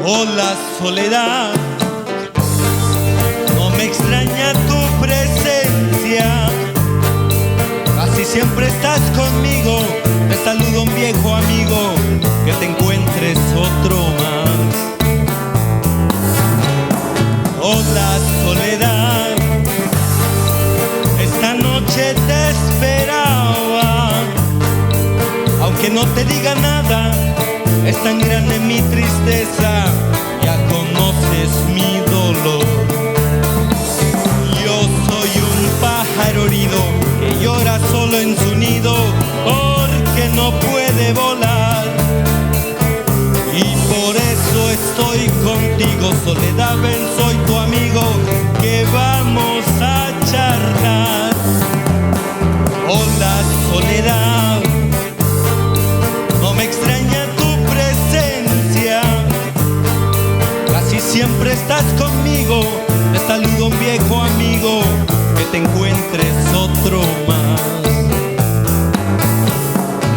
Hola soledad, no me extraña tu presencia, casi siempre estás conmigo. Te saludo un viejo amigo, que te encuentres otro más. Hola soledad, esta noche te esperaba, aunque no te diga nada. Es tan grande mi tristeza, ya conoces mi dolor. Yo soy un pájaro herido que llora solo en su nido porque no puede volar. Y por eso estoy contigo, soledad, ven, soy tu amigo, que vamos a charlar. Hola soledad, no me extraña tu presencia, casi siempre estás conmigo. Te saludo un viejo amigo, que te encuentres otro más.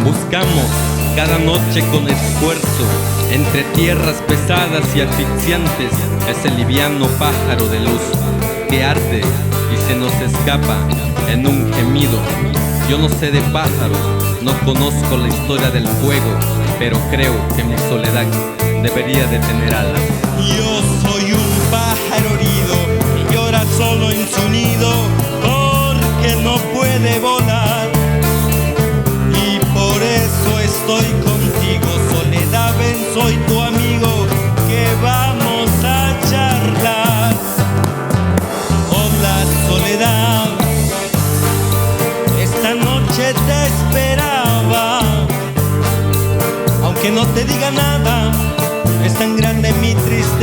Buscamos cada noche con esfuerzo, entre tierras pesadas y asfixiantes, ese liviano pájaro de luz que arde y se nos escapa en un gemido. Yo no sé de pájaros, no conozco la historia del fuego, pero creo que mi soledad debería de tener alas. Yo soy un pájaro herido que llora solo en su nido porque no puede volar. Y por eso estoy contigo, soledad, ven, soy tu amigo, que vamos a charlar. Hola soledad, esta noche te esperaba, aunque no te diga nada. Es tan grande mi tristeza,